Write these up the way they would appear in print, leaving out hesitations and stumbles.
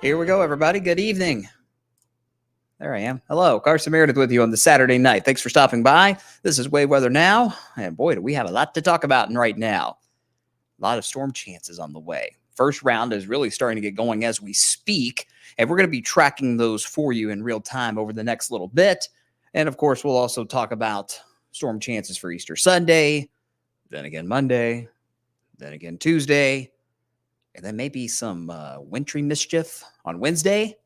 Here we go, everybody. Good evening. There I am. Hello, Carson Meredith with you on the Saturday night. Thanks for stopping by. This is Wave Weather Now. And boy, do we have a lot to talk about right now. A lot of storm chances on the way. First round is really starting to get going as we speak. And we're going to be tracking those for you in real time over the next little bit. And of course, we'll also talk about storm chances for Easter Sunday, then again Monday, then again Tuesday, and then maybe some wintry mischief on Wednesday.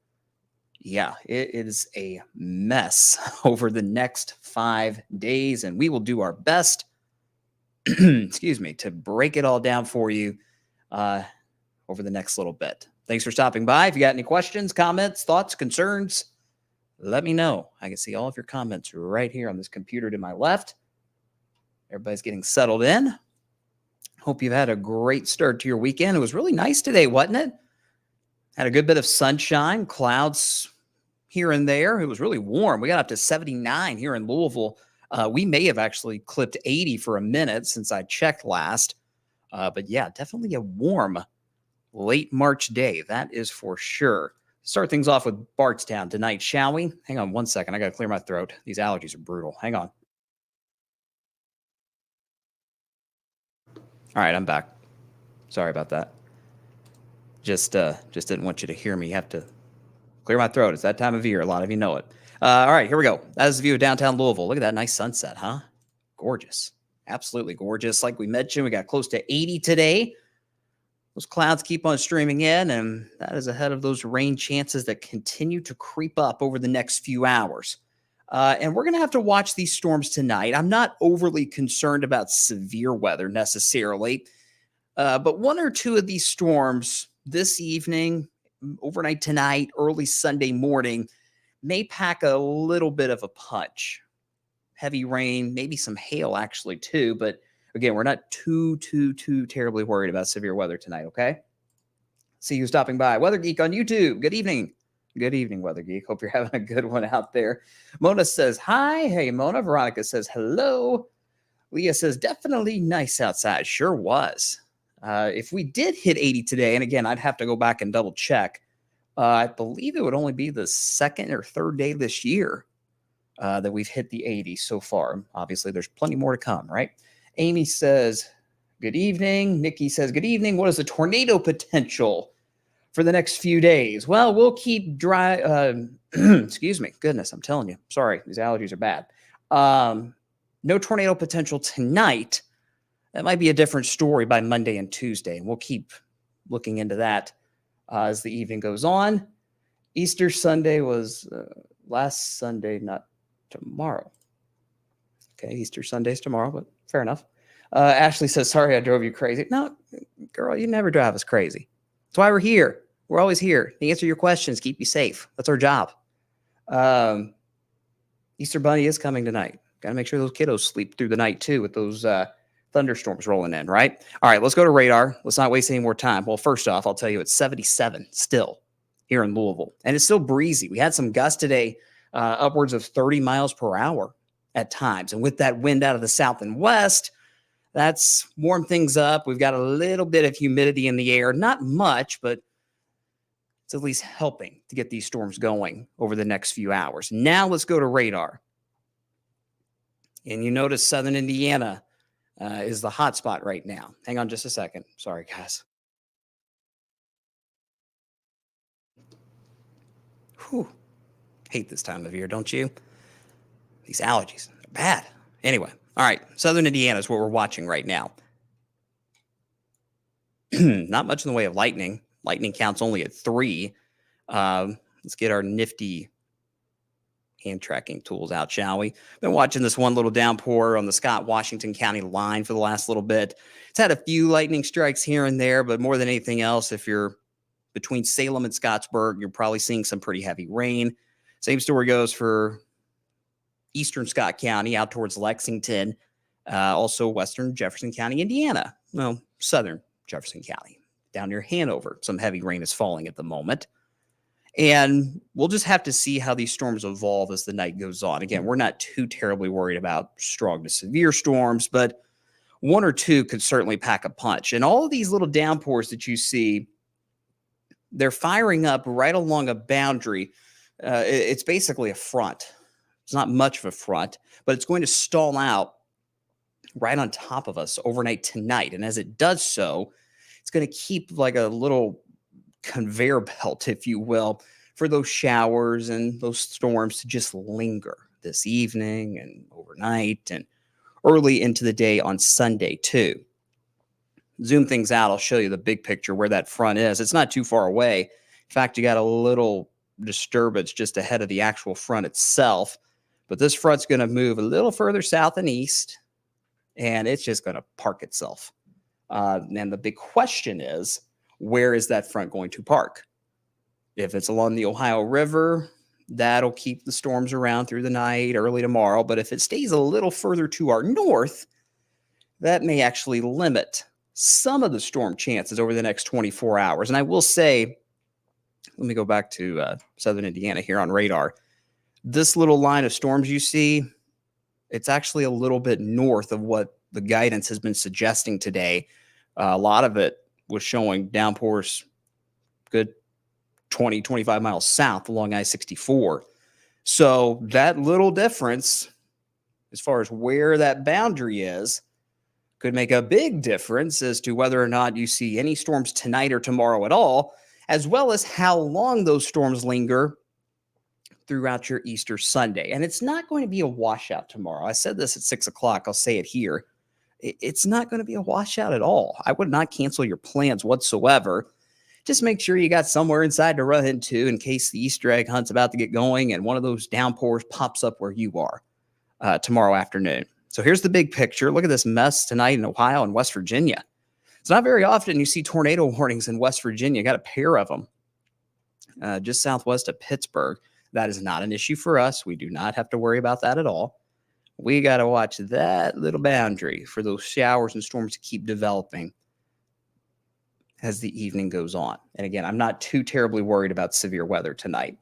Yeah, it is a mess over the next 5 days, and we will do our best, excuse me, to break it all down for you over the next little bit. Thanks for stopping by. If you got any questions, comments, thoughts, concerns, let me know. I can see all of your comments right here on this computer to my left. Everybody's getting settled in. Hope you've had a great start to your weekend. It was really nice today, wasn't it? Had a good bit of sunshine, clouds here and there. It was really warm. We got up to 79 here in Louisville. We may have actually clipped 80 for a minute since I checked last. But yeah, definitely a warm late March day. That is for sure. Start things off with Bardstown tonight, shall we? Hang on one second. I got to clear my throat. These allergies are brutal. Hang on. All right, I'm back. Sorry about that. Just didn't want you to hear me. You have to clear my throat. It's that time of year. A lot of you know it. All right, here we go. That is the view of downtown Louisville. Look at that nice sunset, huh? Gorgeous. Absolutely gorgeous. Like we mentioned, we got close to 80 today. Those clouds keep on streaming in, and that is ahead of those rain chances that continue to creep up over the next few hours. And we're going to have to watch these storms tonight. I'm not overly concerned about severe weather necessarily, but one or two of these storms this evening, overnight tonight, early Sunday morning, may pack a little bit of a punch. Heavy rain, maybe some hail actually too, but again, we're not too terribly worried about severe weather tonight, okay? See you stopping by. Weather Geek on YouTube. Good evening. Good evening, Weather Geek. Hope you're having a good one out there. Mona says, hi. Hey, Mona. Veronica says, hello. Leah says, definitely nice outside. Sure was. If we did hit 80 today, and again, I'd have to go back and double check. I believe it would only be the second or third day this year that we've hit the 80 so far. Obviously, there's plenty more to come, right? Amy says, good evening. Nikki says, good evening. What is the tornado potential for the next few days? Well, we'll keep dry. Excuse me. Goodness, I'm telling you. Sorry, these allergies are bad. No tornado potential tonight. That might be a different story by Monday and Tuesday. And we'll keep looking into that as the evening goes on. Easter Sunday was last Sunday, not tomorrow. Okay, Easter Sunday's tomorrow, but fair enough. Ashley says, sorry I drove you crazy. No, girl, you never drive us crazy. That's why we're here. We're always here to answer your questions, keep you safe. That's our job. Easter Bunny is coming tonight. Got to make sure those kiddos sleep through the night too with those thunderstorms rolling in, right? All right, let's go to radar. Let's not waste any more time. Well, first off, I'll tell you it's 77 still here in Louisville, and it's still breezy. We had some gusts today, upwards of 30 miles per hour at times. And with that wind out of the south and west, that's warmed things up. We've got a little bit of humidity in the air. Not much, but It's at least helping to get these storms going over the next few hours. Now let's go to radar. And you notice southern Indiana is the hot spot right now. Hang on just a second. Sorry, guys. Whew. Hate this time of year, don't you? These allergies are bad. Anyway, all right. Southern Indiana is what we're watching right now. Not much in the way of lightning. Lightning count's only at 3. Let's get our nifty hand tracking tools out, shall we? Been watching this one little downpour on the Scott-Washington County line for the last little bit. It's had a few lightning strikes here and there, but more than anything else, if you're between Salem and Scottsburg, you're probably seeing some pretty heavy rain. Same story goes for eastern Scott County out towards Lexington, also western Jefferson County, Indiana. Well, southern Jefferson County, down near Hanover. Some heavy rain is falling at the moment. And we'll just have to see how these storms evolve as the night goes on. Again, we're not too terribly worried about strong to severe storms, but 1 or 2 could certainly pack a punch. And all of these little downpours that you see, they're firing up right along a boundary. It's basically a front. It's not much of a front, but it's going to stall out right on top of us overnight tonight. And as it does so, it's going to keep like a little conveyor belt, if you will, for those showers and those storms to just linger this evening and overnight and early into the day on Sunday too. Zoom things out. I'll show you the big picture where that front is. It's not too far away. In fact, you got a little disturbance just ahead of the actual front itself, but this front's going to move a little further south and east, and it's just going to park itself. And the big question is, where is that front going to park? If it's along the Ohio River, that'll keep the storms around through the night, early tomorrow. But if it stays a little further to our north, that may actually limit some of the storm chances over the next 24 hours. And I will say, let me go back to southern Indiana here on radar. This little line of storms you see, it's actually a little bit north of what the guidance has been suggesting today. A lot of it was showing downpours good 20, 25 miles south along I-64. So that little difference, as far as where that boundary is, could make a big difference as to whether or not you see any storms tonight or tomorrow at all, as well as how long those storms linger throughout your Easter Sunday. And it's not going to be a washout tomorrow. I said this at 6 o'clock. I'll say it here. It's not going to be a washout at all. I would not cancel your plans whatsoever. Just make sure you got somewhere inside to run into in case the Easter egg hunt's about to get going and one of those downpours pops up where you are tomorrow afternoon. So here's the big picture. Look at this mess tonight in Ohio and West Virginia. It's not very often you see tornado warnings in West Virginia. Got a pair of them just southwest of Pittsburgh. That is not an issue for us. We do not have to worry about that at all. We got to watch that little boundary for those showers and storms to keep developing as the evening goes on. And again, I'm not too terribly worried about severe weather tonight.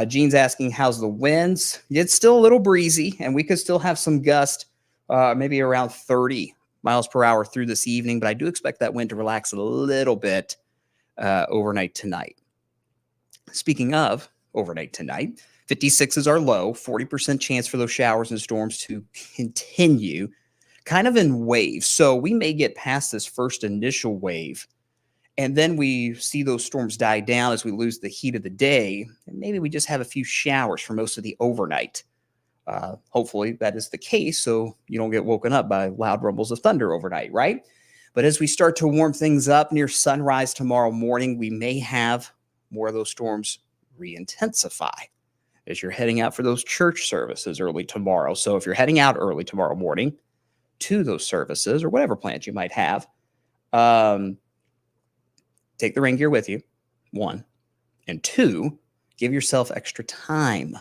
Gene's asking, how's the winds? It's still a little breezy, and we could still have some gust, maybe around 30 miles per hour through this evening, but I do expect that wind to relax a little bit overnight tonight. Speaking of overnight tonight, 56 is our low, 40% chance for those showers and storms to continue kind of in waves. So we may get past this first initial wave, and then we see those storms die down as we lose the heat of the day. And maybe we just have a few showers for most of the overnight. Hopefully that is the case, so you don't get woken up by loud rumbles of thunder overnight, right? But as we start to warm things up near sunrise tomorrow morning, we may have more of those storms re-intensify as you're heading out for those church services early tomorrow. So if you're heading out early tomorrow morning to those services or whatever plans you might have, take the rain gear with you, 1. And 2, give yourself extra time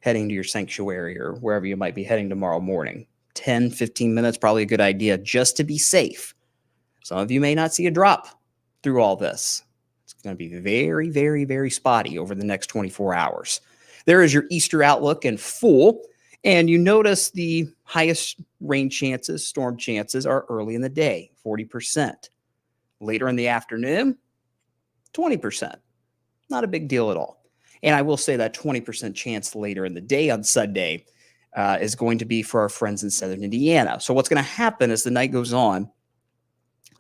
heading to your sanctuary or wherever you might be heading tomorrow morning. 10, 15 minutes, probably a good idea just to be safe. Some of you may not see a drop through all this. It's going to be very, very, very spotty over the next 24 hours. There is your Easter outlook in full. And you notice the highest rain chances, storm chances are early in the day, 40%. Later in the afternoon, 20%. Not a big deal at all. And I will say that 20% chance later in the day on Sunday is going to be for our friends in southern Indiana. So what's going to happen as the night goes on,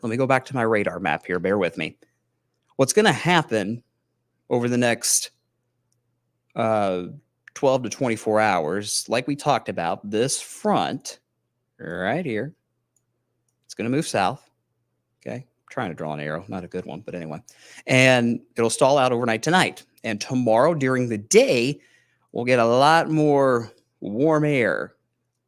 let me go back to my radar map here. Bear with me. What's going to happen over the next 12 to 24 hours, like we talked about, this front right here, it's going to move south. Okay. I'm trying to draw an arrow, not a good one, but anyway. And it'll stall out overnight tonight. And tomorrow during the day, we'll get a lot more warm air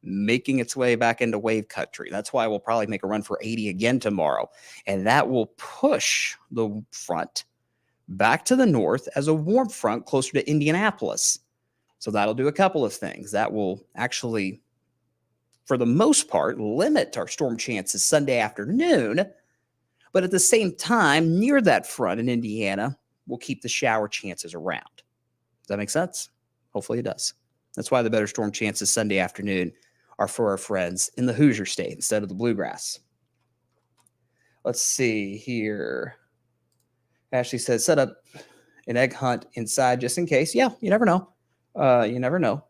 making its way back into wave country. That's why we'll probably make a run for 80 again tomorrow. And that will push the front back to the north as a warm front closer to Indianapolis. So that'll do a couple of things. That will actually, for the most part, limit our storm chances Sunday afternoon. But at the same time, near that front in Indiana, we'll keep the shower chances around. Does that make sense? Hopefully it does. That's why the better storm chances Sunday afternoon are for our friends in the Hoosier State instead of the Bluegrass. Let's see here. Ashley says, set up an egg hunt inside just in case. Yeah, you never know. You never know.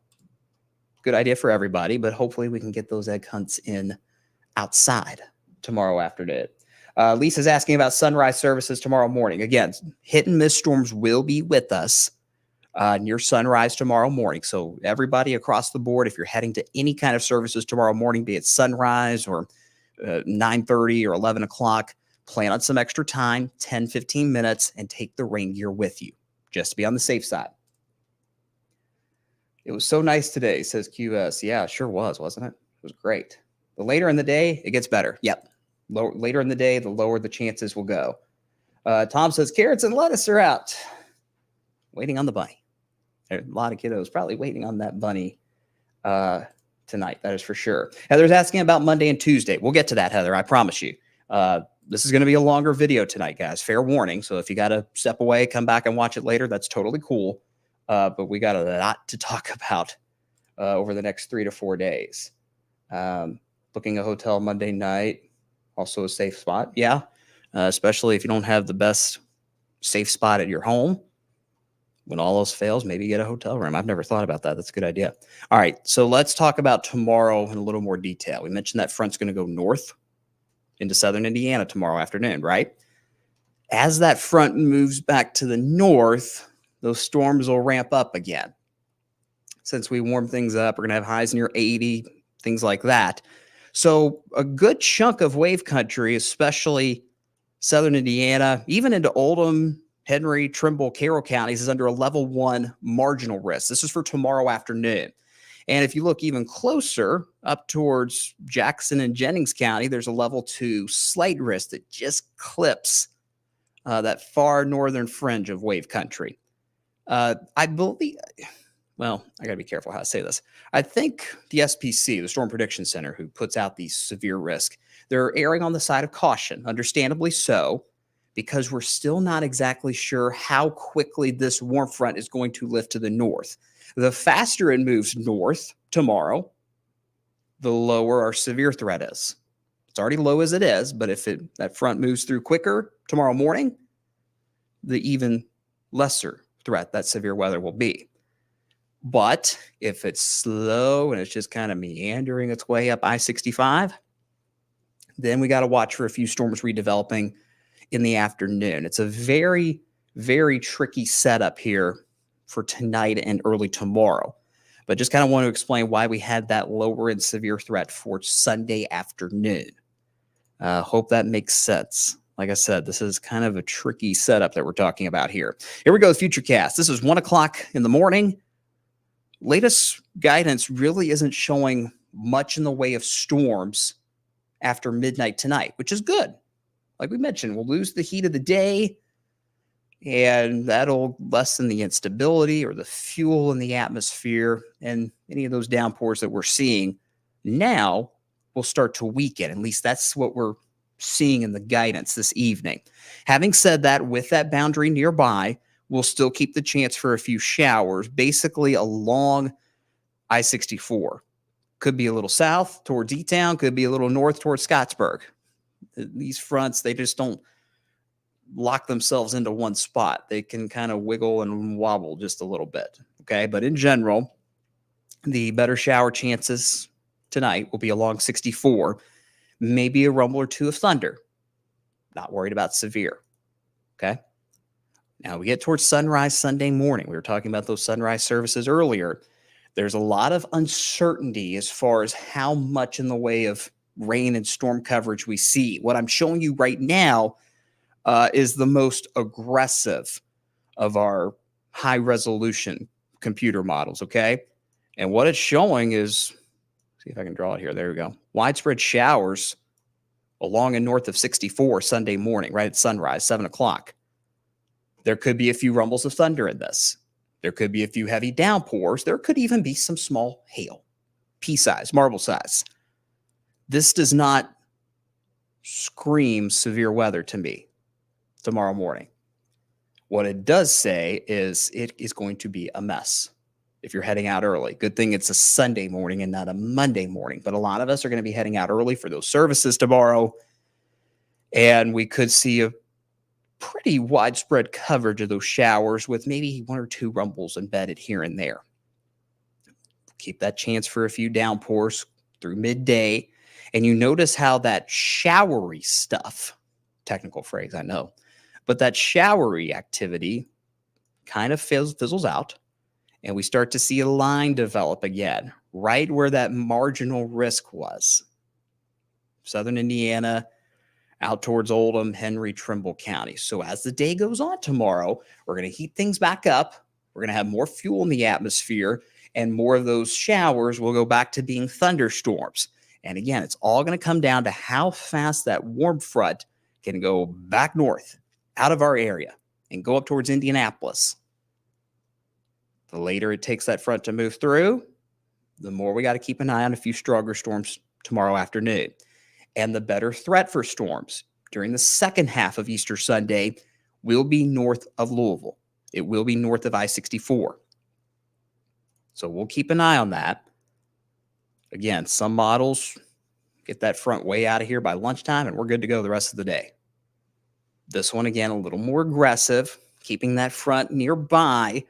Good idea for everybody, but hopefully we can get those egg hunts in outside tomorrow afternoon. Lisa's asking about sunrise services tomorrow morning. Again, hit and miss storms will be with us near sunrise tomorrow morning. So everybody across the board, if you're heading to any kind of services tomorrow morning, be it sunrise or 9:30 or 11 o'clock, plan on some extra time, 10, 15 minutes, and take the rain gear with you, just to be on the safe side. It was so nice today, says QS. Yeah, it sure was, wasn't it? It was great. The later in the day, it gets better. Yep. Later in the day, the lower the chances will go. Tom says, carrots and lettuce are out. Waiting on the bunny. There's a lot of kiddos probably waiting on that bunny tonight. That is for sure. Heather's asking about Monday and Tuesday. We'll get to that, Heather. I promise you. This is going to be a longer video tonight, guys. Fair warning. So if you got to step away, come back and watch it later, that's totally cool. But we got a lot to talk about over the next 3 to 4 days. Booking a hotel Monday night, also a safe spot. Yeah, especially if you don't have the best safe spot at your home. When all else fails, maybe get a hotel room. I've never thought about that. That's a good idea. All right, so let's talk about tomorrow in a little more detail. We mentioned that front's going to go north into southern Indiana tomorrow afternoon, right? As that front moves back to the north, those storms will ramp up again. Since we warm things up, we're going to have highs near 80, things like that. So a good chunk of wave country, especially southern Indiana, even into Oldham, Henry, Trimble, Carroll counties, is under a level 1 marginal risk. This is for tomorrow afternoon. And if you look even closer up towards Jackson and Jennings County, there's a level 2 slight risk that just clips that far northern fringe of wave country. I believe, well, I got to be careful how I say this. I think the SPC, the Storm Prediction Center, who puts out these severe risk, they're erring on the side of caution, understandably so, because we're still not exactly sure how quickly this warm front is going to lift to the north. The faster it moves north tomorrow, the lower our severe threat is. It's already low as it is, but if that front moves through quicker tomorrow morning, the even lesser threat that severe weather will be. But if it's slow and it's just kind of meandering its way up I-65, then we got to watch for a few storms redeveloping in the afternoon. It's a very, very tricky setup here for tonight and early tomorrow. But just kind of want to explain why we had that lower and severe threat for Sunday afternoon. Hope that makes sense. Like I said, this is kind of a tricky setup that we're talking about here. Here we go, the Futurecast. This is 1 o'clock in the morning. Latest guidance really isn't showing much in the way of storms after midnight tonight, which is good. Like we mentioned, we'll lose the heat of the day, and that'll lessen the instability or the fuel in the atmosphere, and any of those downpours that we're seeing now will start to weaken. At least that's what we're seeing in the guidance this evening. Having said that, with that boundary nearby, we'll still keep the chance for a few showers, basically along I-64. Could be a little south towards E-Town, could be a little north towards Scottsburg. These fronts, they just don't lock themselves into one spot. They can kind of wiggle and wobble just a little bit. Okay. But in general, the better shower chances tonight will be along 64, maybe a rumble or two of thunder. Not worried about severe. Okay. Now we get towards sunrise Sunday morning. We were talking about those sunrise services earlier. There's a lot of uncertainty as far as how much in the way of rain and storm coverage we see. What I'm showing you right now is the most aggressive of our high resolution computer models. Okay. And what it's showing is, see if I can draw it here. There we go. Widespread showers along and north of 64 Sunday morning, right at sunrise, 7 o'clock. There could be a few rumbles of thunder in this. There could be a few heavy downpours. There could even be some small hail, pea size, marble size. This does not scream severe weather to me tomorrow morning. What it does say is it is going to be a mess if you're heading out early. Good thing it's a Sunday morning and not a Monday morning, but a lot of us are going to be heading out early for those services tomorrow, and we could see a pretty widespread coverage of those showers with maybe 1 or 2 rumbles embedded here and there. Keep that chance for a few downpours through midday. And you notice how that showery stuff, technical phrase, I know, but that showery activity kind of fizzles out, and we start to see a line develop again, right where that marginal risk was. Southern Indiana, out towards Oldham, Henry, Trimble County. So as the day goes on tomorrow, we're going to heat things back up. We're going to have more fuel in the atmosphere, and more of those showers will go back to being thunderstorms. And again, it's all going to come down to how fast that warm front can go back north out of our area and go up towards Indianapolis. The later it takes that front to move through, the more we got to keep an eye on a few stronger storms tomorrow afternoon. And the better threat for storms during the second half of Easter Sunday will be north of Louisville. It will be north of I-64. So we'll keep an eye on that. Again, some models get that front way out of here by lunchtime, and we're good to go the rest of the day. This one, again, a little more aggressive, keeping that front nearby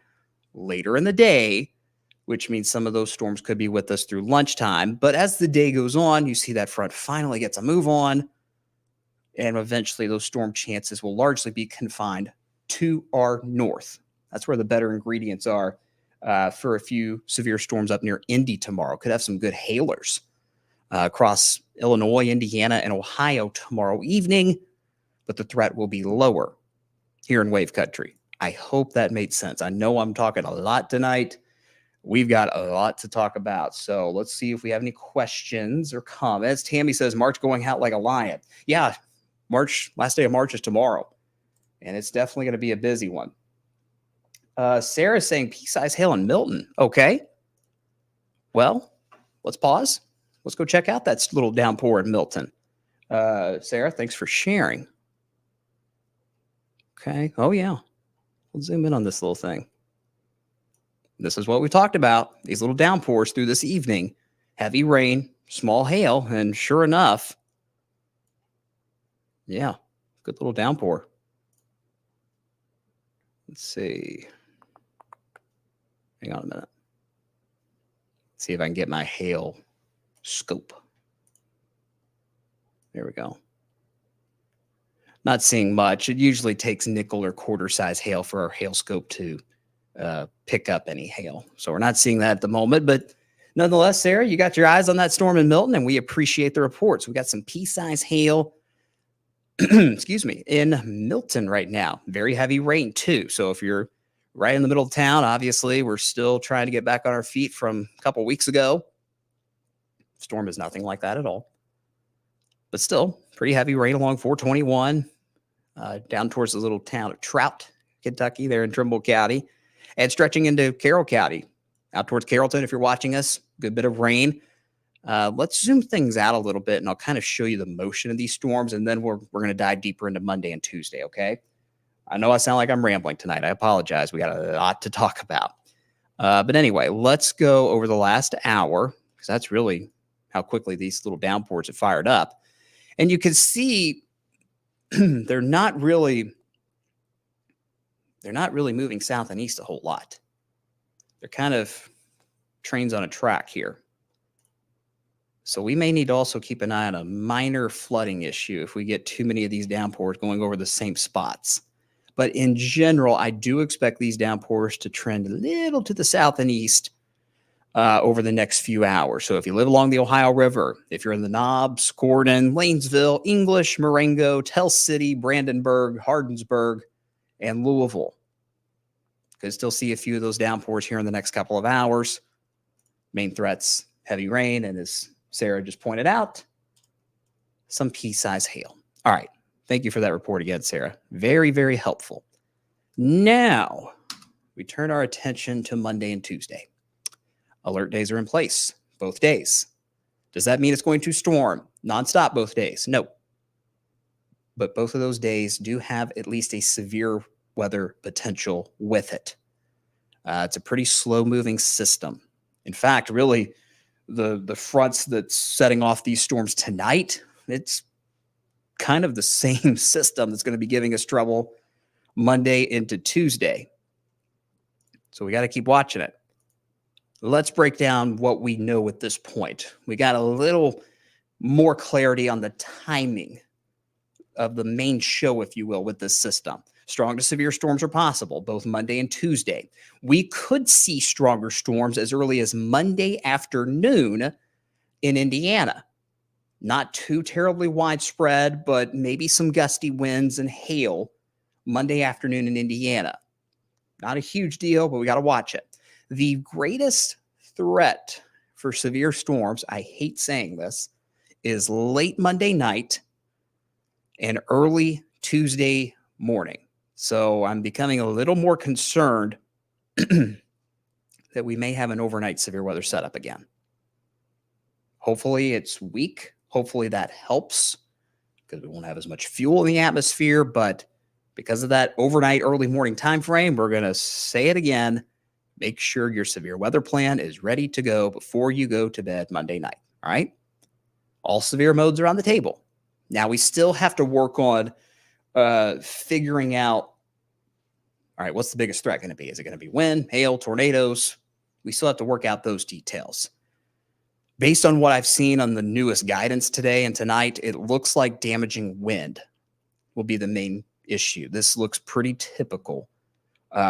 later in the day, which means some of those storms could be with us through lunchtime. But as the day goes on, you see that front finally gets a move on, and eventually those storm chances will largely be confined to our north. That's where the better ingredients are for a few severe storms up near Indy tomorrow. Could have some good hailers across Illinois, Indiana, and Ohio tomorrow evening, but the threat will be lower here in Wave Country. I hope that made sense. I know I'm talking a lot tonight. We've got a lot to talk about. So let's see if we have any questions or comments. Tammy says, March going out like a lion. Yeah, last day of March is tomorrow, and it's definitely going to be a busy one. Sarah's saying pea-size hail in Milton. Okay. Well, let's pause. Let's go check out that little downpour in Milton. Sarah, thanks for sharing. Okay. Oh, yeah. We'll zoom in on this little thing. This is what we talked about, these little downpours through this evening. Heavy rain, small hail, and sure enough, yeah, good little downpour. Let's see. Hang on a minute. See if I can get my hail scope. There we go. Not seeing much. It usually takes nickel or quarter size hail for our hail scope to pick up any hail. So we're not seeing that at the moment, but nonetheless, Sarah, you got your eyes on that storm in Milton, and we appreciate the reports. We got some pea-size hail, excuse me, in Milton right now. Very heavy rain too. So if you're right in the middle of town, obviously we're still trying to get back on our feet from a couple weeks ago. Storm is nothing like that at all, but still pretty heavy rain along 421 down towards the little town of Trout, Kentucky, there in Trimble County, and stretching into Carroll County, out towards Carrollton. If you're watching us, good bit of rain. Let's zoom things out a little bit, and I'll kind of show you the motion of these storms, and then we're going to dive deeper into Monday and Tuesday, okay? I know I sound like I'm rambling tonight. I apologize. We got a lot to talk about. But anyway, let's go over the last hour, because that's really how quickly these little downpours have fired up. And you can see they're not really they're not really moving south and east a whole lot. They're kind of trains on a track here. So we may need to also keep an eye on a minor flooding issue if we get too many of these downpours going over the same spots. But in general, I do expect these downpours to trend a little to the south and east over the next few hours. So if you live along the Ohio River, if you're in the Knobs, Gordon, Lanesville, English, Marengo, Tell City, Brandenburg, Hardensburg, and Louisville, could still see a few of those downpours here in the next couple of hours. Main threats, heavy rain, and as Sarah just pointed out, some pea-sized hail. All right. Thank you for that report again, Sarah. Very, very helpful. Now, we turn our attention to Monday and Tuesday. Alert days are in place both days. Does that mean it's going to storm nonstop both days? No. But both of those days do have at least a severe weather potential with it. It's a pretty slow-moving system. In fact, really, the fronts that's setting off these storms tonight, it's kind of the same system that's going to be giving us trouble Monday into Tuesday. So we got to keep watching it. Let's break down what we know at this point. We got a little more clarity on the timing of the main show, if you will, with this system. Strong to severe storms are possible, both Monday and Tuesday. We could see stronger storms as early as Monday afternoon in Indiana. Not too terribly widespread, but maybe some gusty winds and hail Monday afternoon in Indiana. Not a huge deal, but we got to watch it. The greatest threat for severe storms, I hate saying this, is late Monday night and early Tuesday morning. So I'm becoming a little more concerned that we may have an overnight severe weather setup again. Hopefully it's weak. Hopefully that helps because we won't have as much fuel in the atmosphere. But because of that overnight early morning time frame, we're going to say it again. Make sure your severe weather plan is ready to go before you go to bed Monday night. All right. All severe modes are on the table. Now we still have to work on figuring out, all right, what's the biggest threat going to be? Is it going to be wind, hail, tornadoes? We still have to work out those details. Based on what I've seen on the newest guidance today and tonight, it looks like damaging wind will be the main issue. This looks pretty typical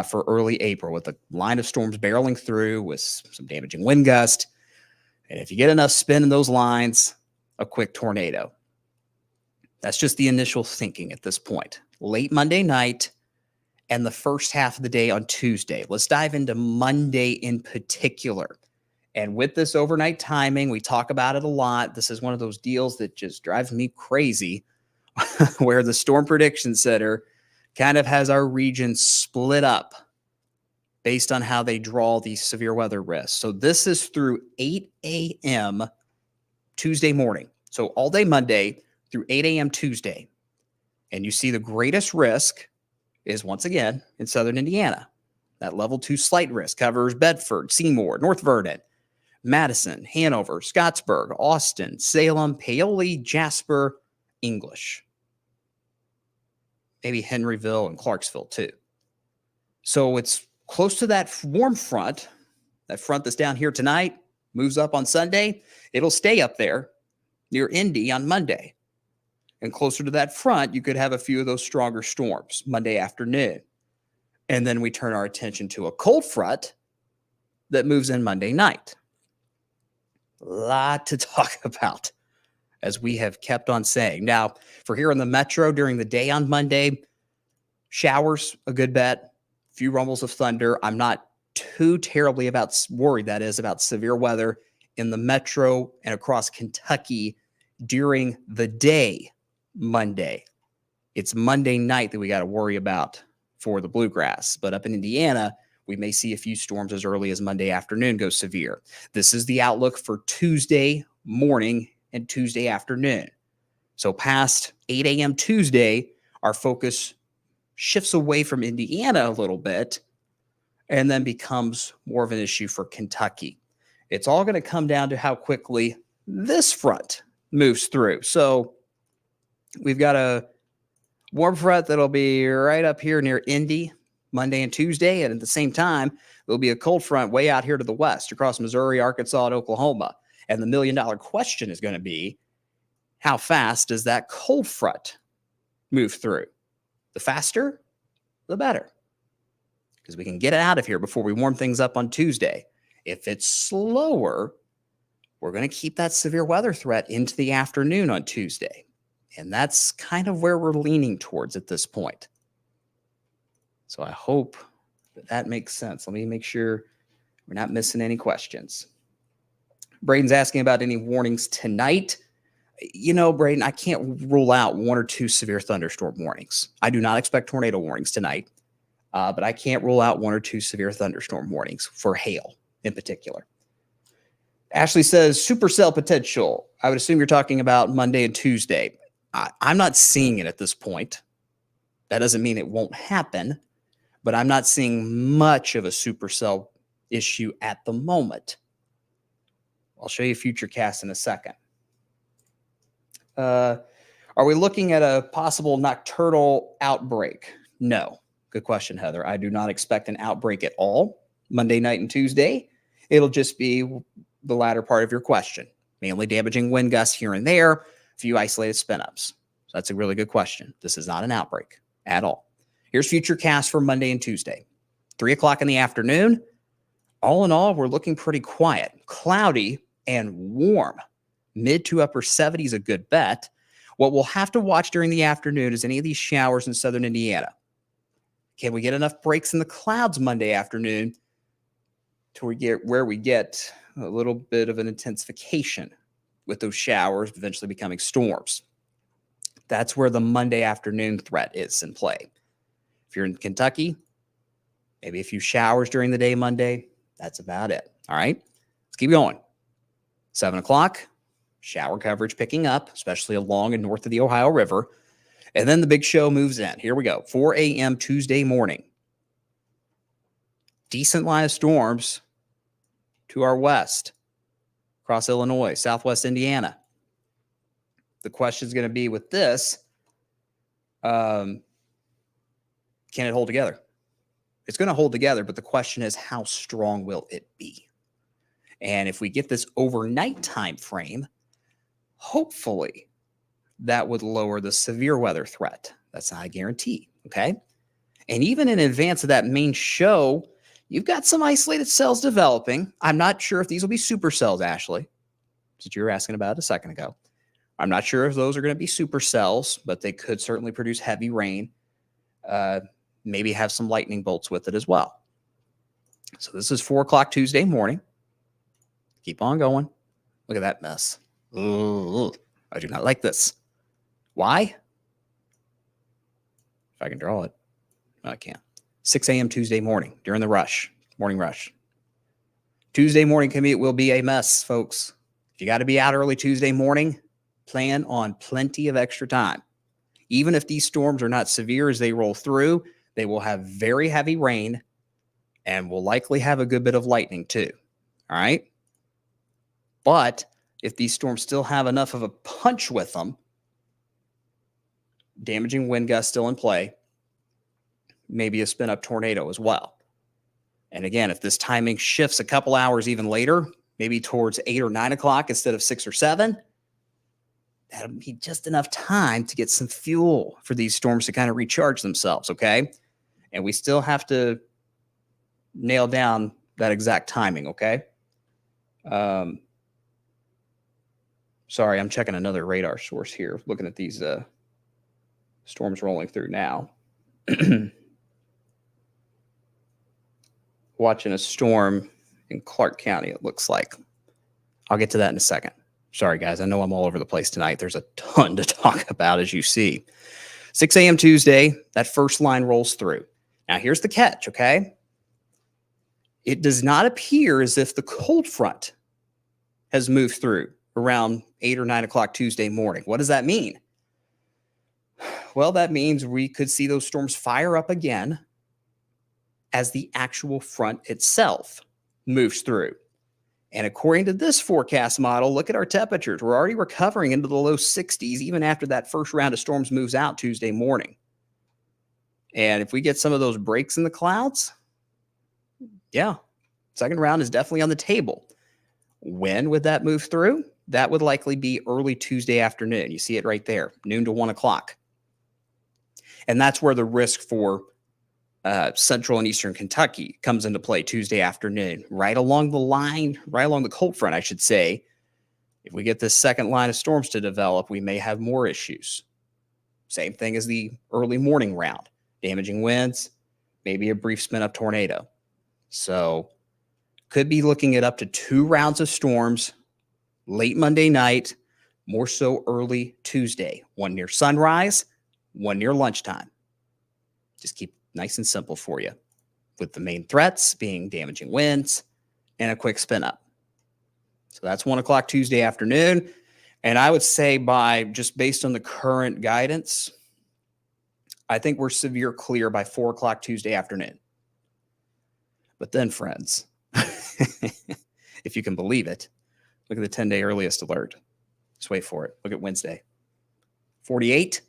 for early April with a line of storms barreling through with some damaging wind gust. And if you get enough spin in those lines, a quick tornado. That's just the initial thinking at this point. Late Monday night and the first half of the day on Tuesday. Let's dive into Monday in particular. And with this overnight timing, we talk about it a lot. This is one of those deals that just drives me crazy where the Storm Prediction Center kind of has our region split up based on how they draw these severe weather risks. So this is through 8 a.m. Tuesday morning. So all day Monday through 8 a.m. Tuesday. And you see the greatest risk is once again in southern Indiana. That level 2 slight risk covers Bedford, Seymour, North Vernon, Madison, Hanover, Scottsburg, Austin, Salem, Paoli, Jasper, English. Maybe Henryville and Clarksville too. So it's close to that warm front. That front that's down here tonight moves up on Sunday. It'll stay up there near Indy on Monday. And closer to that front, you could have a few of those stronger storms Monday afternoon. And then we turn our attention to a cold front that moves in Monday night. A lot to talk about, as we have kept on saying. Now, for here in the metro during the day on Monday, showers, a good bet, few rumbles of thunder. I'm not too terribly worried, that is, about severe weather in the metro and across Kentucky during the day Monday. It's Monday night that we got to worry about for the bluegrass. But up in Indiana, we may see a few storms as early as Monday afternoon go severe. This is the outlook for Tuesday morning and Tuesday afternoon. So past 8 a.m. Tuesday, our focus shifts away from Indiana a little bit and then becomes more of an issue for Kentucky. It's all going to come down to how quickly this front moves through. So we've got a warm front that'll be right up here near Indy Monday and Tuesday. And at the same time, there'll be a cold front way out here to the west across Missouri, Arkansas, and Oklahoma. And the $1,000,000 question is going to be, how fast does that cold front move through? The faster, the better, because we can get it out of here before we warm things up on Tuesday. If it's slower, we're going to keep that severe weather threat into the afternoon on Tuesday. And that's kind of where we're leaning towards at this point. So I hope that makes sense. Let me make sure we're not missing any questions. Braden's asking about any warnings tonight. You know, Braden, I can't rule out 1 or 2 severe thunderstorm warnings. I do not expect tornado warnings tonight, but I can't rule out 1 or 2 severe thunderstorm warnings for hail in particular. Ashley says supercell potential. I would assume you're talking about Monday and Tuesday. I'm not seeing it at this point. That doesn't mean it won't happen, but I'm not seeing much of a supercell issue at the moment. I'll show you future cast in a second. Are we looking at a possible nocturnal outbreak? No. Good question, Heather. I do not expect an outbreak at all Monday night and Tuesday. It'll just be the latter part of your question, mainly damaging wind gusts here and there, a few isolated spin-ups. So that's a really good question. This is not an outbreak at all. Here's future cast for Monday and Tuesday. 3 o'clock in the afternoon. All in all, we're looking pretty quiet, cloudy and warm. Mid to upper 70s, a good bet. What we'll have to watch during the afternoon is any of these showers in southern Indiana. Can we get enough breaks in the clouds Monday afternoon to where we get a little bit of an intensification with those showers eventually becoming storms? That's where the Monday afternoon threat is in play. If you're in Kentucky, maybe a few showers during the day Monday. That's about it. All right, let's keep going. 7 o'clock, shower coverage picking up, especially along and north of the Ohio River. And then the big show moves in. Here we go. 4 a.m. Tuesday morning. Decent line of storms to our west, across Illinois, southwest Indiana. The question is going to be with this, can it hold together? It's going to hold together, but the question is, how strong will it be? And if we get this overnight time frame, hopefully that would lower the severe weather threat. That's not a guarantee, okay? And even in advance of that main show, you've got some isolated cells developing. I'm not sure if these will be supercells, Ashley, since you were asking about it a second ago. I'm not sure if those are going to be supercells, but they could certainly produce heavy rain, maybe have some lightning bolts with it as well. So this is 4 o'clock Tuesday morning. Keep on going. Look at that mess. Ugh, I do not like this. Why? If I can draw it. No, I can't. 6 a.m. Tuesday morning during the rush, morning rush. Tuesday morning commute will be a mess, folks. If you got to be out early Tuesday morning, plan on plenty of extra time. Even if these storms are not severe as they roll through, they will have very heavy rain and will likely have a good bit of lightning too. All right. But if these storms still have enough of a punch with them, damaging wind gusts still in play, maybe a spin up tornado as well. And again, if this timing shifts a couple hours even later, maybe towards 8 or 9 o'clock instead of 6 or 7, that'll be just enough time to get some fuel for these storms to kind of recharge themselves, okay? And we still have to nail down that exact timing, okay? Sorry, I'm checking another radar source here, looking at these storms rolling through now. Watching a storm in Clark County, it looks like. I'll get to that in a second. Sorry, guys. I know I'm all over the place tonight. There's a ton to talk about, as you see. 6 a.m. Tuesday, that first line rolls through. Now, here's the catch, okay? It does not appear as if the cold front has moved through around 8 or 9 o'clock Tuesday morning. What does that mean? Well, that means we could see those storms fire up again as the actual front itself moves through. And according to this forecast model, look at our temperatures. We're already recovering into the low 60s even after that first round of storms moves out Tuesday morning. And if we get some of those breaks in the clouds, yeah, second round is definitely on the table. When would that move through? That would likely be early Tuesday afternoon. You see it right there, noon to 1 o'clock. And that's where the risk for Central and Eastern Kentucky comes into play Tuesday afternoon, right along the line, right along the cold front, I should say. If we get this second line of storms to develop, we may have more issues. Same thing as the early morning round, damaging winds, maybe a brief spin up tornado. So could be looking at up to 2 rounds of storms late Monday night, more so early Tuesday. One near sunrise, one near lunchtime. Just keep nice and simple for you, with the main threats being damaging winds and a quick spin up. So that's 1 o'clock Tuesday afternoon. And I would say by just based on the current guidance, I think we're severe clear by 4 o'clock Tuesday afternoon. But then, friends, if you can believe it, look at the 10-day earliest alert. Just wait for it. Look at Wednesday. 48.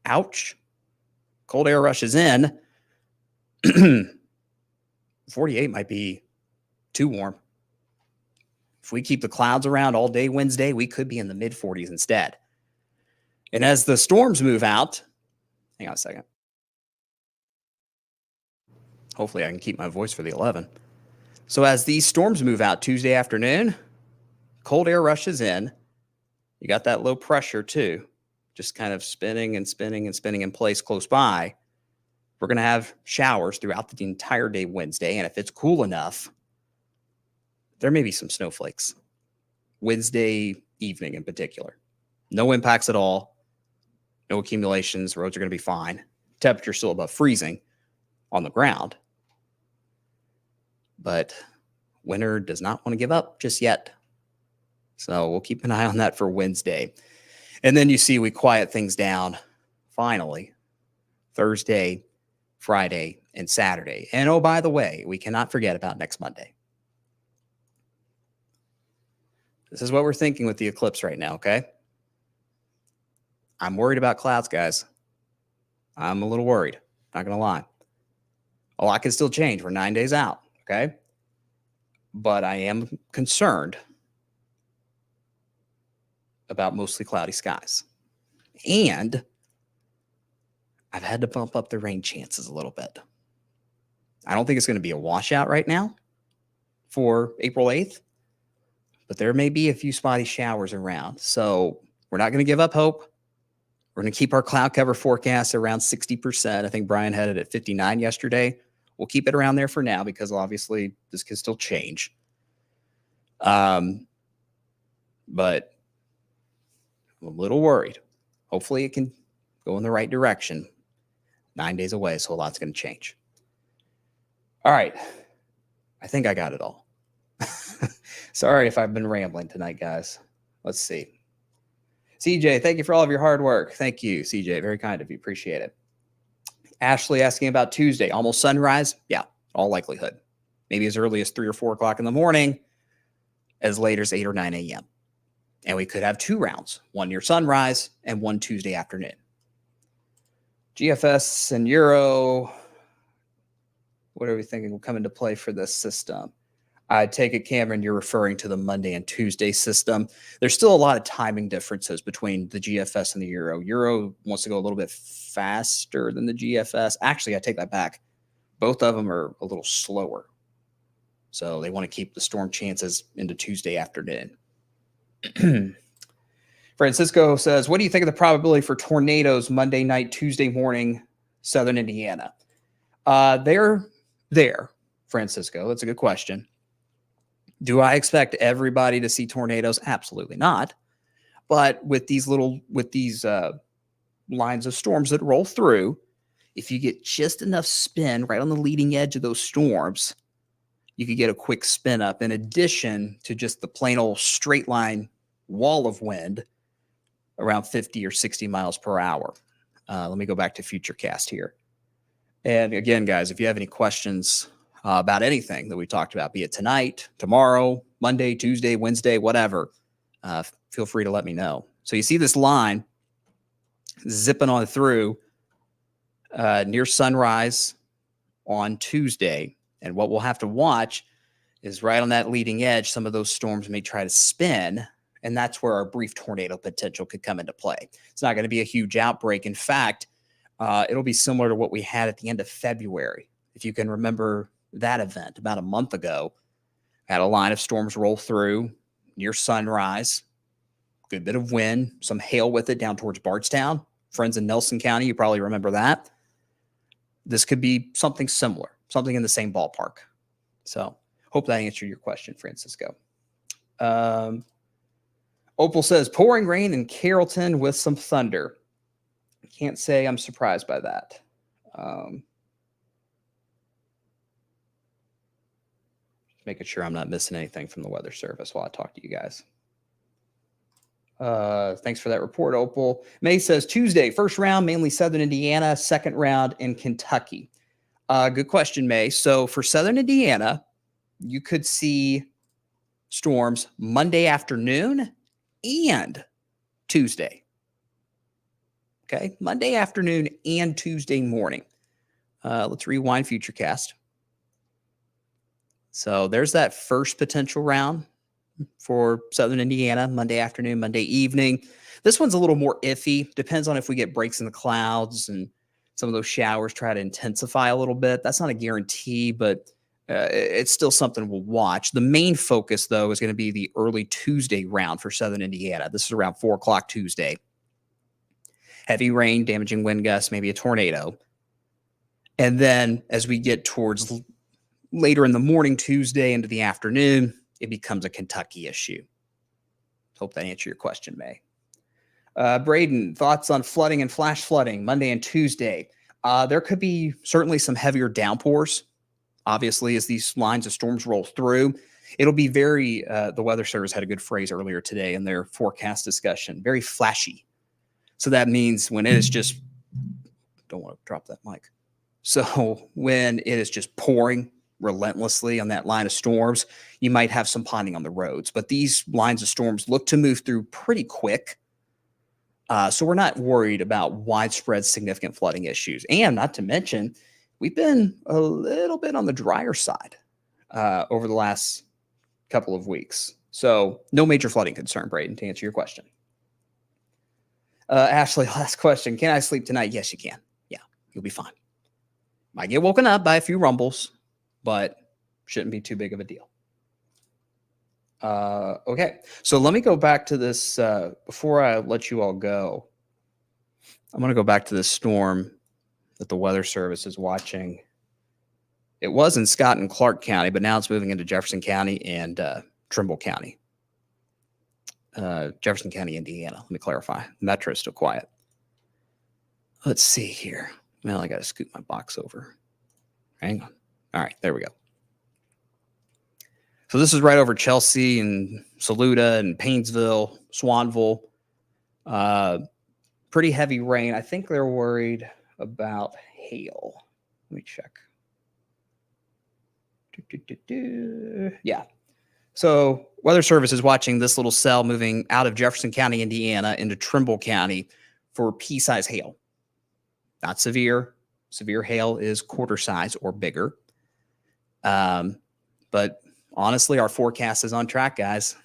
Ouch. Cold air rushes in. 48 might be too warm. If we keep the clouds around all day Wednesday, we could be in the mid-40s instead. And as the storms move out, hang on a second. Hopefully I can keep my voice for the 11. So as these storms move out Tuesday afternoon, cold air rushes in. You got that low pressure too, just kind of spinning and spinning and spinning in place close by. We're going to have showers throughout the entire day Wednesday. And if it's cool enough, there may be some snowflakes Wednesday evening in particular. No impacts at all. No accumulations. Roads are going to be fine. Temperature still above freezing on the ground. But winter does not want to give up just yet. So we'll keep an eye on that for Wednesday. And then you see we quiet things down finally Thursday, Friday, and Saturday. And oh, by the way, we cannot forget about next Monday. This is what we're thinking with the eclipse right now, okay? I'm worried about clouds, guys. I'm a little worried, not going to lie. A lot can still change. We're 9 days out, okay? But I am concerned about mostly cloudy skies. And I've had to bump up the rain chances a little bit. I don't think it's going to be a washout right now for April 8th, but there may be a few spotty showers around. So we're not going to give up hope. We're going to keep our cloud cover forecast around 60%. I think Brian had it at 59 yesterday. We'll keep it around there for now because obviously this can still change. But I'm a little worried. Hopefully it can go in the right direction. 9 days away, so a lot's going to change. All right. I think I got it all. Sorry if I've been rambling tonight, guys. Let's see. CJ, thank you for all of your hard work. Thank you, CJ. Very kind of you. Appreciate it. Ashley asking about Tuesday. Almost sunrise? Yeah, all likelihood. Maybe as early as 3 or 4 o'clock in the morning, as late as 8 or 9 a.m. And we could have 2 rounds, one near sunrise and one Tuesday afternoon. GFS and Euro, what are we thinking will come into play for this system? I take it, Cameron, you're referring to the Monday and Tuesday system. There's still a lot of timing differences between the GFS and the Euro. Euro wants to go a little bit faster than the GFS. Actually, I take that back. Both of them are a little slower. So they want to keep the storm chances into Tuesday afternoon. Francisco says, what do you think of the probability for tornadoes Monday night, Tuesday morning, southern Indiana? They're there, Francisco. That's a good question. Do I expect everybody to see tornadoes? Absolutely not. But with these lines of storms that roll through, if you get just enough spin right on the leading edge of those storms, you could get a quick spin up in addition to just the plain old straight line wall of wind around 50 or 60 miles per hour. Let me go back to Futurecast here. And again, guys, if you have any questions about anything that we talked about, be it tonight, tomorrow, Monday, Tuesday, Wednesday, whatever, feel free to let me know. So you see this line zipping on through near sunrise on Tuesday. And what we'll have to watch is right on that leading edge, some of those storms may try to spin. And that's where our brief tornado potential could come into play. It's not going to be a huge outbreak. In fact, it'll be similar to what we had at the end of February. If you can remember that event about a month ago, had a line of storms roll through near sunrise, good bit of wind, some hail with it down towards Bardstown. Friends in Nelson County, you probably remember that. This could be something similar, something in the same ballpark. So hope that answered your question, Francisco. Opal says, pouring rain in Carrollton with some thunder. Can't say I'm surprised by that. Making sure I'm not missing anything from the Weather Service while I talk to you guys. Thanks for that report, Opal. May says, Tuesday, first round, mainly Southern Indiana, second round in Kentucky. Good question, May. So for Southern Indiana, you could see storms Monday afternoon and Tuesday. Okay, Monday afternoon and Tuesday morning. Let's rewind Futurecast. So there's that first potential round for Southern Indiana, Monday afternoon, Monday evening. This one's a little more iffy. Depends on if we get breaks in the clouds and some of those showers try to intensify a little bit. That's not a guarantee, but it's still something we'll watch. The main focus, though, is going to be the early Tuesday round for Southern Indiana. This is around 4 o'clock Tuesday. Heavy rain, damaging wind gusts, maybe a tornado. And then as we get towards later in the morning Tuesday into the afternoon, it becomes a Kentucky issue. Hope that answered your question, May. Braden, thoughts on flooding and flash flooding Monday and Tuesday? There could be certainly some heavier downpours, obviously, as these lines of storms roll through. It'll be very, the Weather Service had a good phrase earlier today in their forecast discussion, very flashy. So that means when it is just, don't want to drop that mic. So when it is just pouring relentlessly on that line of storms, you might have some ponding on the roads. But these lines of storms look to move through pretty quick. So we're not worried about widespread significant flooding issues. And not to mention, we've been a little bit on the drier side over the last couple of weeks. So no major flooding concern, Braden, to answer your question. Ashley, last question. Can I sleep tonight? Yes, you can. Yeah, you'll be fine. Might get woken up by a few rumbles, but shouldn't be too big of a deal. Okay, so let me go back to this before I let you all go. I'm going to go back to this storm that the Weather Service is watching. It was in Scott and Clark County, but now it's moving into Jefferson County and Trimble County. Jefferson County, Indiana. Let me clarify. Metro is still quiet. Let's see here. Well, I got to scoot my box over. Hang on. All right, there we go. So this is right over Chelsea and Saluda and Paynesville, Swanville. Pretty heavy rain. I think they're worried about hail. Let me check. Yeah. So Weather Service is watching this little cell moving out of Jefferson County, Indiana, into Trimble County for pea-size hail. Not severe. Severe hail is quarter size or bigger. But honestly, our forecast is on track, guys.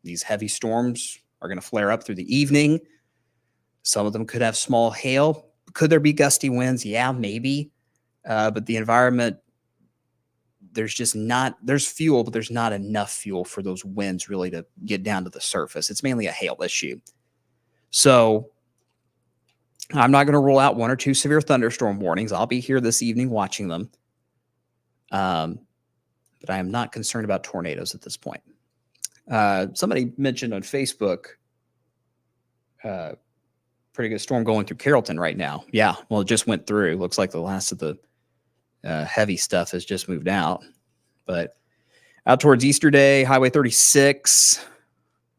These heavy storms are going to flare up through the evening. Some of them could have small hail. Could there be gusty winds? Yeah, maybe. But the environment, there's fuel, but there's not enough fuel for those winds really to get down to the surface. It's mainly a hail issue. So I'm not going to rule out 1 or 2 severe thunderstorm warnings. I'll be here this evening watching them. But I am not concerned about tornadoes at this point. Somebody mentioned on Facebook, pretty good storm going through Carrollton right now. Yeah, well, it just went through. Looks like the last of the heavy stuff has just moved out. But out towards Easter Day, Highway 36,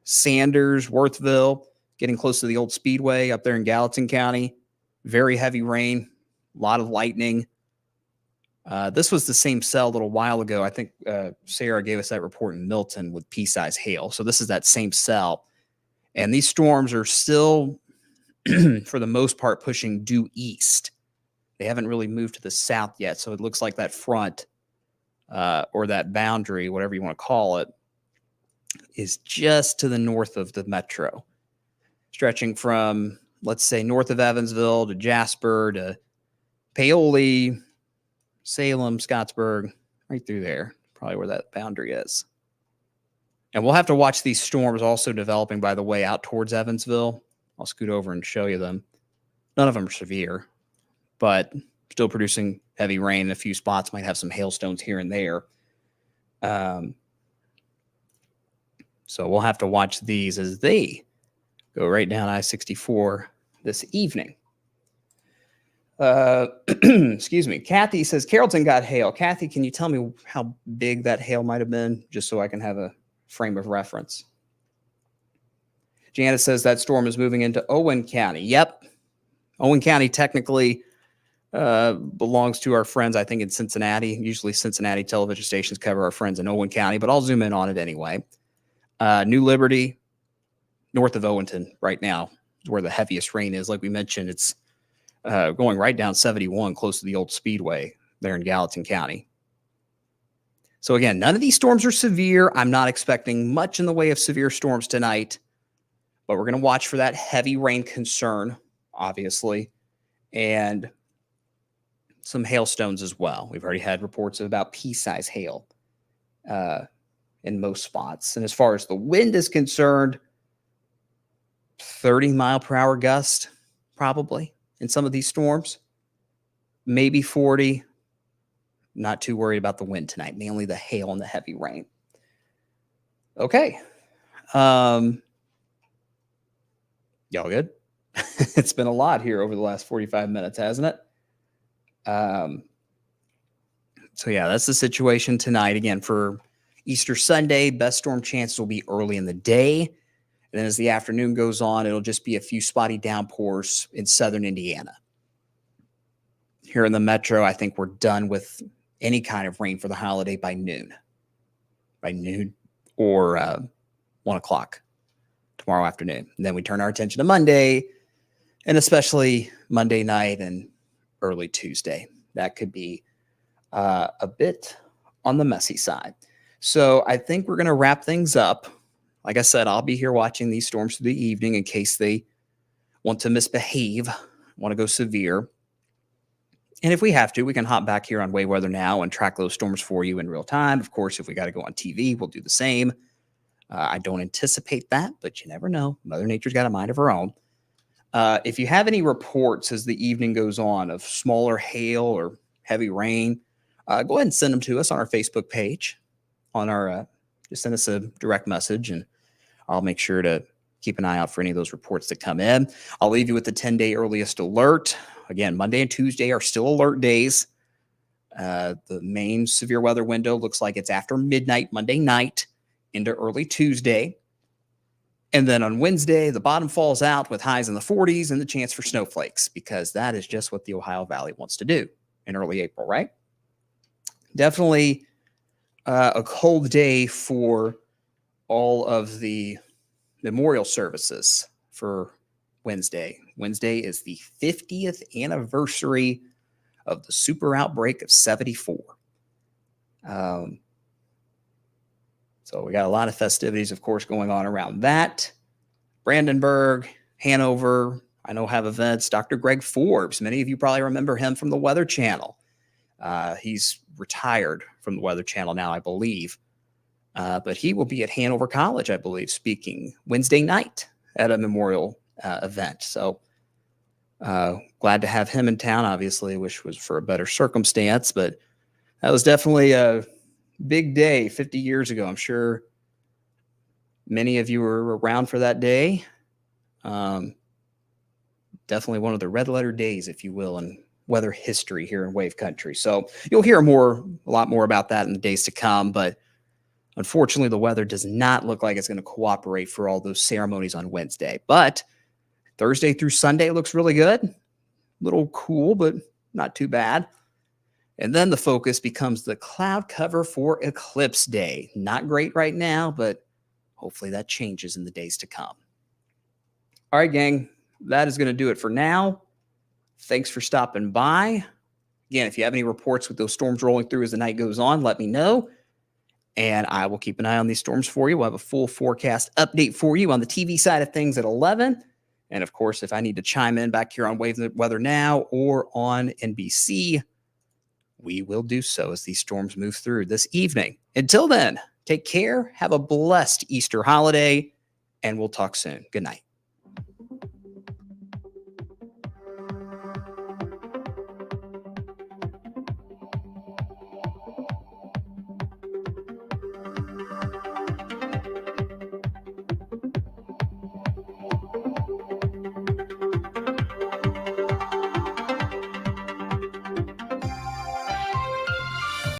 Sanders, Worthville, getting close to the old Speedway up there in Gallatin County. Very heavy rain, a lot of lightning. This was the same cell a little while ago. I think Sarah gave us that report in Milton with pea-size hail. So this is that same cell. And these storms are still, for the most part, pushing due east. They They haven't really moved to the south yet, so it looks like that front or that boundary, whatever you want to call it, is just to the north of the metro, stretching from, let's say, north of Evansville to Jasper to Paoli, Salem, Scottsburg, right through there, probably where that boundary is. And we'll have to watch these storms also developing, by the way, out towards Evansville. I'll scoot over and show you them. None of them are severe, but still producing heavy rain in a few spots, might have some hailstones here and there. So we'll have to watch these as they go right down I-64 this evening. Excuse me. Kathy says, Carrollton got hail. Kathy, can you tell me how big that hail might have been, just so I can have a frame of reference? Janet says that storm is moving into Owen County. Yep. Owen County technically belongs to our friends, I think, in Cincinnati. Usually Cincinnati television stations cover our friends in Owen County, but I'll zoom in on it anyway. New Liberty, north of Owenton right now, is where the heaviest rain is. Like we mentioned, it's going right down 71, close to the old Speedway there in Gallatin County. So again, none of these storms are severe. I'm not expecting much in the way of severe storms tonight, but we're going to watch for that heavy rain concern, obviously, and some hailstones as well. We've already had reports about pea-size hail in most spots. And as far as the wind is concerned, 30-mile-per-hour gust, probably, in some of these storms. Maybe 40. Not too worried about the wind tonight, mainly the hail and the heavy rain. Okay. Y'all good? It's been a lot here over the last 45 minutes, hasn't it? So yeah, that's the situation tonight. Again, for Easter Sunday, best storm chances will be early in the day. And then as the afternoon goes on, it'll just be a few spotty downpours in southern Indiana. Here in the metro, I think we're done with any kind of rain for the holiday by noon. By noon or 1 o'clock tomorrow afternoon. And then we turn our attention to Monday, and especially Monday night and early Tuesday. That could be a bit on the messy side. So I think we're going to wrap things up. Like I said, I'll be here watching these storms through the evening in case they want to misbehave, want to go severe. And if we have to, we can hop back here on Way Weather Now and track those storms for you in real time. Of course, if we got to go on TV, we'll do the same. I don't anticipate that, but you never know. Mother Nature's got a mind of her own. If you have any reports as the evening goes on of smaller hail or heavy rain, go ahead and send them to us on our Facebook page. On our, just send us a direct message, and I'll make sure to keep an eye out for any of those reports that come in. I'll leave you with the 10-day earliest alert. Again, Monday and Tuesday are still alert days. The main severe weather window looks like it's after midnight Monday night into early Tuesday. And then on Wednesday, the bottom falls out with highs in the 40s and the chance for snowflakes, because that is just what the Ohio Valley wants to do in early April, right? Definitely a cold day for all of the memorial services for Wednesday. Wednesday is the 50th anniversary of the super outbreak of 74. So we got a lot of festivities, of course, going on around that. Brandenburg, Hanover, I know have events. Dr. Greg Forbes, many of you probably remember him from the Weather Channel. He's retired from the Weather Channel now, I believe. But he will be at Hanover College, I believe, speaking Wednesday night at a memorial event. So glad to have him in town. Obviously, wish was for a better circumstance, but that was definitely a big day 50 years ago. I'm sure many of you were around for that day. Definitely one of the red letter days, if you will, in weather history here in Wave Country. So you'll hear a lot more about that in the days to come. But unfortunately, the weather does not look like it's going to cooperate for all those ceremonies on Wednesday. But Thursday through Sunday looks really good. A little cool, but not too bad. And then the focus becomes the cloud cover for Eclipse Day. Not great right now, but hopefully that changes in the days to come. All right, gang, that is going to do it for now. Thanks for stopping by. Again, if you have any reports with those storms rolling through as the night goes on, let me know. And I will keep an eye on these storms for you. We'll have a full forecast update for you on the TV side of things at 11. And of course, if I need to chime in back here on Waves Weather Now or on NBC, we will do so as these storms move through this evening. Until then, take care, have a blessed Easter holiday, and we'll talk soon. Good night.